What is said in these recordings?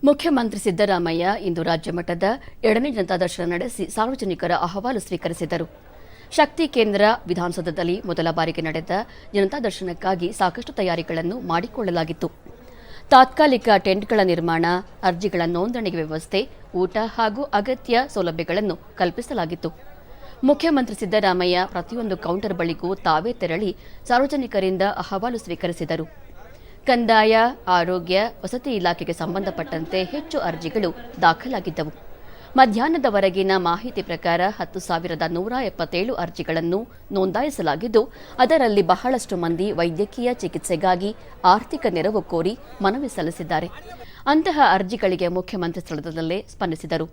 ಮುಖ್ಯಮಂತ್ರಿ ಸಿದ್ದರಾಮಯ್ಯ ಇಂದು ರಾಜ್ಯ ಮಟ್ಟದ 2ನೇ ಜನತಾ ದರ್ಶನ ನಡೆಸಿ ಸಾರ್ವಜನಿಕರ ಅಹವಾಲು ಸ್ವೀಕರಿಸಿದರು. ಶಕ್ತಿ ಕೇಂದ್ರ ವಿಧಾನಸೌಧದಲ್ಲಿ ಮೊದಲ ಬಾರಿಗೆ ನಡೆದ ಜನತಾ ದರ್ಶನಕ್ಕಾಗಿ ಸಾಕಷ್ಟು ತಯಾರಿಗಳನ್ನು ಮಾಡಿಕೊಳ್ಳಲಾಗಿತ್ತು. ತಾತ್ಕಾಲಿಕ ಟೆಂಟ್ಗಳ ನಿರ್ಮಾಣ, ಅರ್ಜಿಗಳ ನೋಂದಣಿಗೆ ವ್ಯವಸ್ಥೆ, ಊಟ ಹಾಗೂ ಅಗತ್ಯ ಸೌಲಭ್ಯಗಳನ್ನು ಕಲ್ಪಿಸಲಾಗಿತ್ತು. ಮುಖ್ಯಮಂತ್ರಿ ಸಿದ್ದರಾಮಯ್ಯ ಪ್ರತಿಯೊಂದು ಕೌಂಟರ್ ಬಳಿಗೂ ತಾವೇ ತೆರಳಿ ಸಾರ್ವಜನಿಕರಿಂದ ಅಹವಾಲು ಸ್ವೀಕರಿಸಿದರು. ಕಂದಾಯ, ಆರೋಗ್ಯ, ವಸತಿ ಇಲಾಖೆಗೆ ಸಂಬಂಧಪಟ್ಟಂತೆ ಹೆಚ್ಚು ಅರ್ಜಿಗಳು ದಾಖಲಾಗಿದ್ದವು. ಮಧ್ಯಾಹ್ನದವರೆಗಿನ ಮಾಹಿತಿ ಪ್ರಕಾರ 10,177 ಅರ್ಜಿಗಳನ್ನು ನೋಂದಾಯಿಸಲಾಗಿದ್ದು, ಅದರಲ್ಲಿ ಬಹಳಷ್ಟು ಮಂದಿ ವೈದ್ಯಕೀಯ ಚಿಕಿತ್ಸೆಗಾಗಿ ಆರ್ಥಿಕ ನೆರವು ಕೋರಿ ಮನವಿ ಸಲ್ಲಿಸಿದ್ದಾರೆ. ಅಂತಹ ಅರ್ಜಿಗಳಿಗೆ ಮುಖ್ಯಮಂತ್ರಿ ಸ್ಥಳದಲ್ಲೇ ಸ್ಪಂದಿಸಿದರು.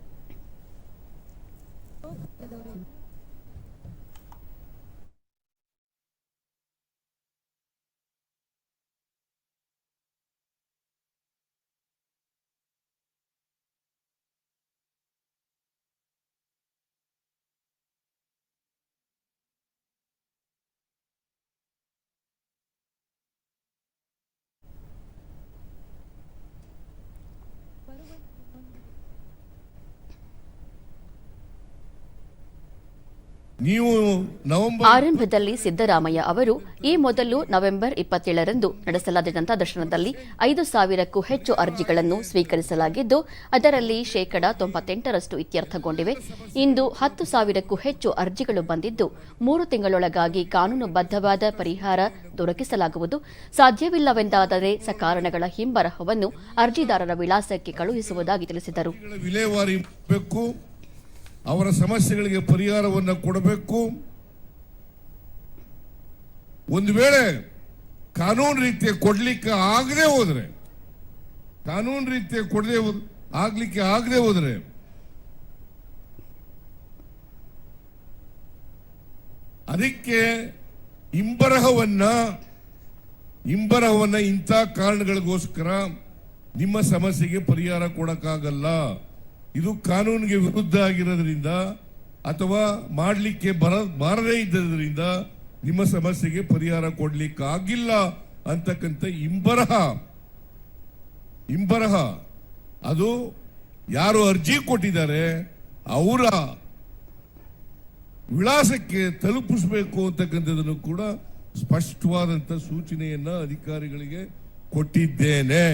ಆರಂಭದಲ್ಲಿ ಸಿದ್ದರಾಮಯ್ಯ ಅವರು ಈ ಮೊದಲು ನವೆಂಬರ್ 27ರಂದು ನಡೆಸಲಾದ ಜನತಾ ದರ್ಶನದಲ್ಲಿ 5,000ಕ್ಕೂ ಹೆಚ್ಚು ಅರ್ಜಿಗಳನ್ನು ಸ್ವೀಕರಿಸಲಾಗಿದ್ದು, ಅದರಲ್ಲಿ 98% ಇತ್ಯರ್ಥಗೊಂಡಿವೆ. ಇಂದು 10,000ಕ್ಕೂ ಹೆಚ್ಚು ಅರ್ಜಿಗಳು ಬಂದಿದ್ದು, 3 ತಿಂಗಳೊಳಗಾಗಿ ಕಾನೂನುಬದ್ಧವಾದ ಪರಿಹಾರ ದೊರಕಿಸಲಾಗುವುದು. ಸಾಧ್ಯವಿಲ್ಲವೆಂದಾದರೆ ಸಕಾರಣಗಳ ಹಿಂಬರಹವನ್ನು ಅರ್ಜಿದಾರರ ವಿಳಾಸಕ್ಕೆ ಕಳುಹಿಸುವುದಾಗಿ ತಿಳಿಸಿದರು. ಅವರ ಸಮಸ್ಯೆಗಳಿಗೆ ಪರಿಹಾರವನ್ನು ಕೊಡಬೇಕು. ಒಂದು ವೇಳೆ ಕಾನೂನು ರೀತಿಯ ಕೊಡ್ಲಿಕ್ಕೆ ಆಗದೆ ಹೋದ್ರೆ, ಅದಕ್ಕೆ ಹಿಂಬರಹವನ್ನ ಇಂಥ ಕಾರಣಗಳಿಗೋಸ್ಕರ ನಿಮ್ಮ ಸಮಸ್ಯೆಗೆ ಪರಿಹಾರ ಕೊಡಕ್ಕಾಗಲ್ಲ, ಇದು ಕಾನೂನಿಗೆ ವಿರುದ್ಧ ಆಗಿರೋದ್ರಿಂದ ಅಥವಾ ಮಾಡಲಿಕ್ಕೆ ಬಾರದೇ ಇದ್ದರಿಂದ ನಿಮ್ಮ ಸಮಸ್ಯೆಗೆ ಪರಿಹಾರ ಕೊಡ್ಲಿಕ್ಕೆ ಆಗಿಲ್ಲ ಅಂತಕ್ಕಂಥ ಹಿಂಬರಹ ಅದು ಯಾರು ಅರ್ಜಿ ಕೊಟ್ಟಿದ್ದಾರೆ ಅವರ ವಿಳಾಸಕ್ಕೆ ತಲುಪಿಸಬೇಕು ಅಂತಕ್ಕಂಥದ್ದನ್ನು ಕೂಡ ಸ್ಪಷ್ಟವಾದಂತ ಸೂಚನೆಯನ್ನ ಅಧಿಕಾರಿಗಳಿಗೆ ಕೊಟ್ಟಿದ್ದೇನೆ.